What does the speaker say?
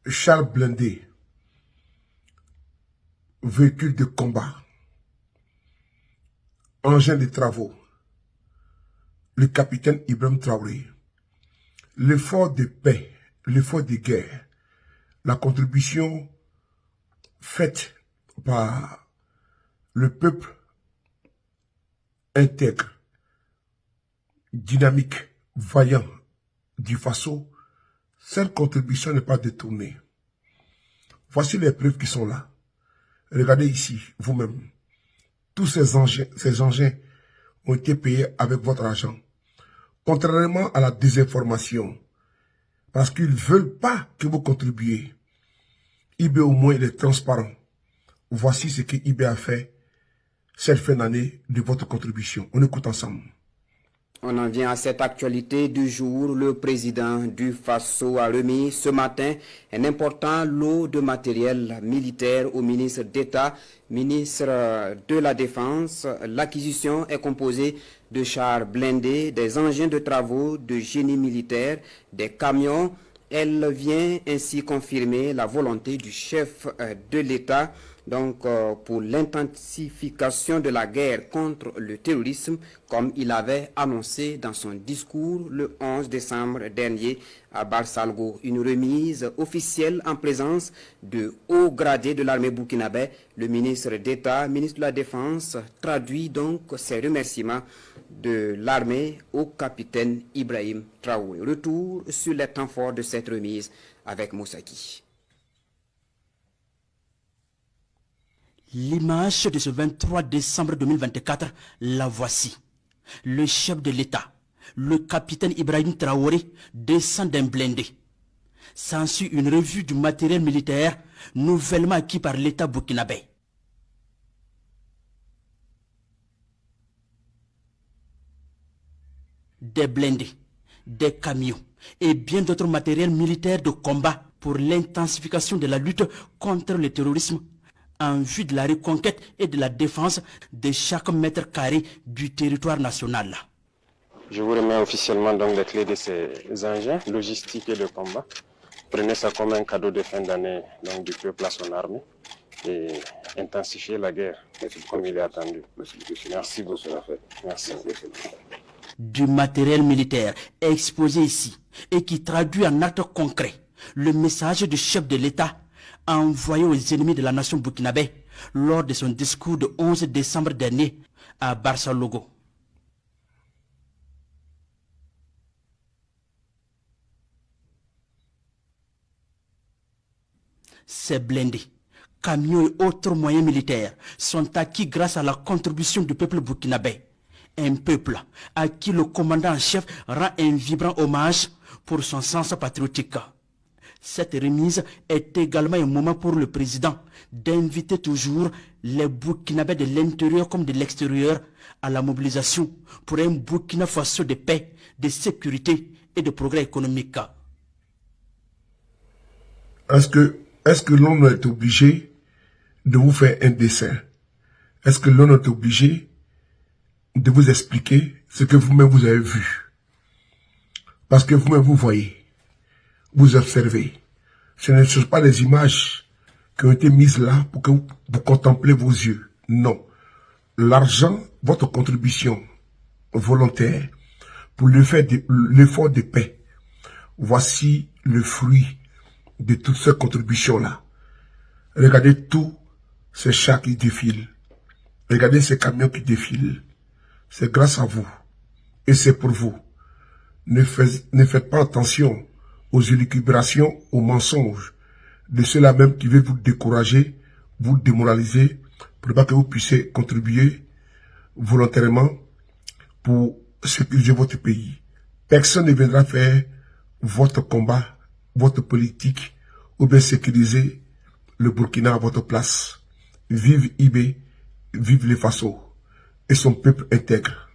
chars blindés, véhicules de combat, engins de travaux, le capitaine Ibrahim Traoré, l'effort de paix, l'effort de guerre, la contribution faite par le peuple intègre, dynamique, vaillant du Faso, cette contribution n'est pas détournée. Voici les preuves qui sont là. Regardez ici, vous-même. Tous ces engins ont été payés avec votre argent. Contrairement à la désinformation, parce qu'ils ne veulent pas que vous contribuiez. eBay au moins il est transparent. Voici ce que eBay a fait cette fin d'année de votre contribution. On écoute ensemble. On en vient à cette actualité du jour. Le président du Faso a remis ce matin un important lot de matériel militaire au ministre d'État, ministre de la Défense. L'acquisition est composée de chars blindés, des engins de travaux, de génie militaire, des camions. Elle vient ainsi confirmer la volonté du chef de l'État pour l'intensification de la guerre contre le terrorisme, comme il avait annoncé dans son discours le 11 décembre dernier à Barsalgo. Une remise officielle en présence de hauts gradés de l'armée burkinabé. Le ministre d'État, ministre de la Défense, traduit donc ses remerciements de l'armée au capitaine Ibrahim Traoré. Retour sur les temps forts de cette remise avec Moussaki. L'image de ce 23 décembre 2024, la voici. Le chef de l'État, le capitaine Ibrahim Traoré, descend d'un blindé. S'ensuit une revue du matériel militaire nouvellement acquis par l'État burkinabé. Des blindés, des camions et bien d'autres matériels militaires de combat pour l'intensification de la lutte contre le terrorisme en vue de la reconquête et de la défense de chaque mètre carré du territoire national. Je vous remets officiellement donc les clés de ces engins logistiques et de combat. Prenez ça comme un cadeau de fin d'année du peuple à son armée et intensifier la guerre comme il est attendu. Merci beaucoup. Merci. Du matériel militaire exposé ici et qui traduit en actes concrets le message du chef de l'État envoyé aux ennemis de la nation burkinabé lors de son discours de 11 décembre dernier à Barsalgo. Ces blindés, camions et autres moyens militaires sont acquis grâce à la contribution du peuple burkinabé. Un peuple à qui le commandant en chef rend un vibrant hommage pour son sens patriotique. Cette remise est également un moment pour le président d'inviter toujours les Burkinabés de l'intérieur comme de l'extérieur à la mobilisation pour un Burkina Faso de paix, de sécurité et de progrès économique. Est-ce que l'on est obligé de vous faire un dessin? Est-ce que l'on est obligé de vous expliquer ce que vous-même vous avez vu? Parce que vous-même vous voyez, vous observez. Ce ne sont pas les images qui ont été mises là pour que vous contemplez vos yeux. Non. L'argent, votre contribution volontaire pour l'effort de paix. Voici le fruit de toutes ces contributions-là. Regardez tous ces chars qui défilent. Regardez ces camions qui défilent. C'est grâce à vous. Et c'est pour vous. Ne faites pas attention aux élucubrations, aux mensonges de ceux-là même qui veulent vous décourager, vous démoraliser, pour pas que vous puissiez contribuer volontairement pour sécuriser votre pays. Personne ne viendra faire votre combat, votre politique, ou bien sécuriser le Burkina à votre place. Vive eBay, vive les Faso et son peuple intègre.